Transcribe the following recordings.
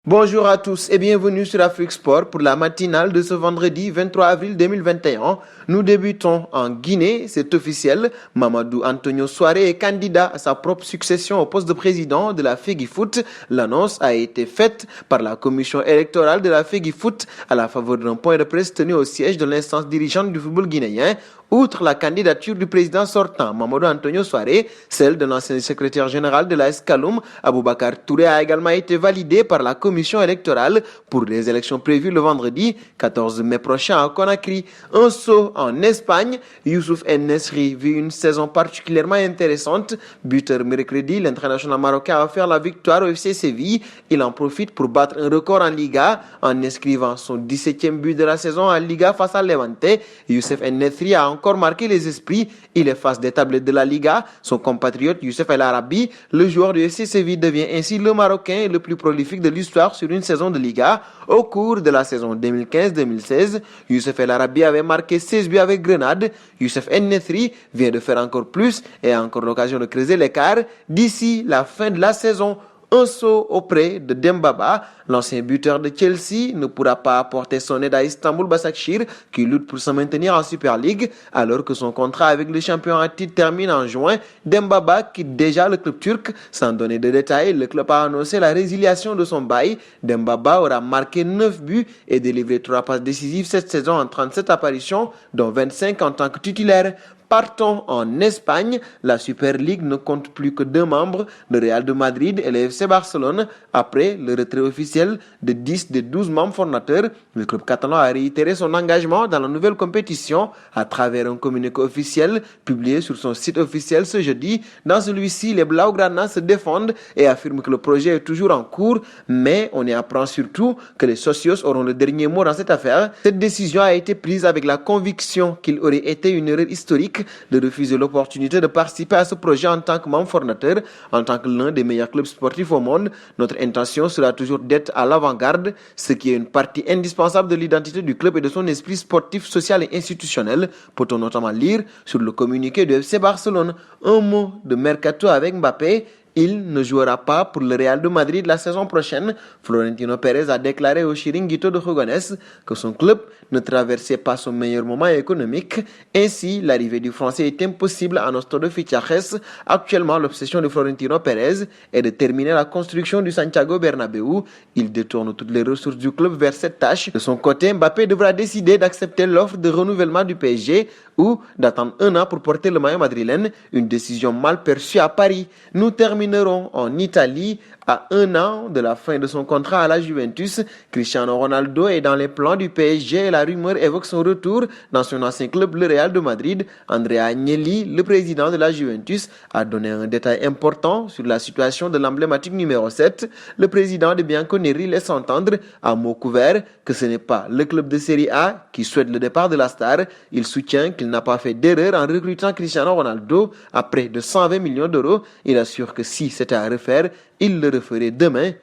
Bonjour à tous et bienvenue sur Afrique Sport pour la matinale de ce vendredi 23 avril 2021. Nous débutons en Guinée, c'est officiel. Mamadou Antonio Soare est candidat à sa propre succession au poste de président de la FEGIFOOT. L'annonce a été faite par la commission électorale de la FEGIFOOT à la faveur d'un point de presse tenu au siège de l'instance dirigeante du football guinéen. Outre la candidature du président sortant, Mamadou Antonio Soare, celle de l'ancien secrétaire général de la Kaloum, Aboubakar Touré, a également été validée par la commission électorale pour les élections prévues le vendredi 14 mai prochain à Conakry. Un saut en Espagne, Youssouf En-Nesyri vit une saison particulièrement intéressante. Buteur mercredi, l'international marocain a offert la victoire au FC Séville. Il en profite pour battre un record en Liga en inscrivant son 17e but de la saison en Liga face à Levante. Youssouf En-Nesyri a encore marqué les esprits. Il efface des tablettes de la Liga. Son compatriote Youssef El Arabi, le joueur du FC Séville, devient ainsi le Marocain le plus prolifique de l'histoire sur une saison de Liga. Au cours de la saison 2015-2016, Youssef El Arabi avait marqué 16 buts avec Grenade. Youssouf En-Nesyri vient de faire encore plus et a encore l'occasion de creuser l'écart d'ici la fin de la saison. Un saut auprès de Dembaba, l'ancien buteur de Chelsea, ne pourra pas apporter son aide à Istanbul Başakşehir qui lutte pour se maintenir en Super League alors que son contrat avec le champion en titre termine en juin. Dembaba quitte déjà le club turc. Sans donner de détails, le club a annoncé la résiliation de son bail. Dembaba aura marqué 9 buts et délivré 3 passes décisives cette saison en 37 apparitions, dont 25 en tant que titulaire. Partons en Espagne. La Super League ne compte plus que 2 membres, le Real de Madrid et le FC Barcelone. Après le retrait officiel de 10 des 12 membres fondateurs, le club catalan a réitéré son engagement dans la nouvelle compétition à travers un communiqué officiel publié sur son site officiel ce jeudi. Dans celui-ci, les Blaugrana se défendent et affirment que le projet est toujours en cours, mais on y apprend surtout que les socios auront le dernier mot dans cette affaire. Cette décision a été prise avec la conviction qu'il aurait été une erreur historique de refuser l'opportunité de participer à ce projet en tant que membre fondateur, en tant que l'un des meilleurs clubs sportifs au monde. Notre intention sera toujours d'être à l'avant-garde, ce qui est une partie indispensable de l'identité du club et de son esprit sportif, social et institutionnel, peut-on notamment lire sur le communiqué du FC Barcelone. Un mot de mercato avec Mbappé. Il ne jouera pas pour le Real de Madrid la saison prochaine. Florentino Pérez a déclaré au Chiringuito de Jogones que son club ne traversait pas son meilleur moment économique. Ainsi, l'arrivée du Français est impossible à Nostro de Fichajes. Actuellement, l'obsession de Florentino Pérez est de terminer la construction du Santiago Bernabéu. Il détourne toutes les ressources du club vers cette tâche. De son côté, Mbappé devra décider d'accepter l'offre de renouvellement du PSG ou d'attendre 1 an pour porter le maillot madrilène, une décision mal perçue à Paris. Nous terminerons en Italie. À 1 an de la fin de son contrat à la Juventus, Cristiano Ronaldo est dans les plans du PSG et la rumeur évoque son retour dans son ancien club, le Real de Madrid. Andrea Agnelli, le président de la Juventus, a donné un détail important sur la situation de l'emblématique numéro 7. Le président de Bianconeri laisse entendre, à mots couverts, que ce n'est pas le club de Serie A qui souhaite le départ de la star. Il soutient qu'il n'a pas fait d'erreur en recrutant Cristiano Ronaldo à près de 120 millions d'euros. Il assure que si c'était à refaire, il le referait demain.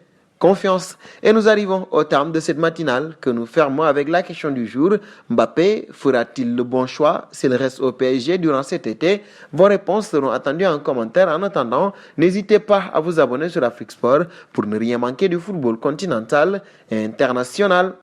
Confiance. Et nous arrivons au terme de cette matinale que nous fermons avec la question du jour. Mbappé fera-t-il le bon choix s'il reste au PSG durant cet été? Vos réponses seront attendues en commentaire. En attendant, n'hésitez pas à vous abonner sur Afrique Sport pour ne rien manquer du football continental et international.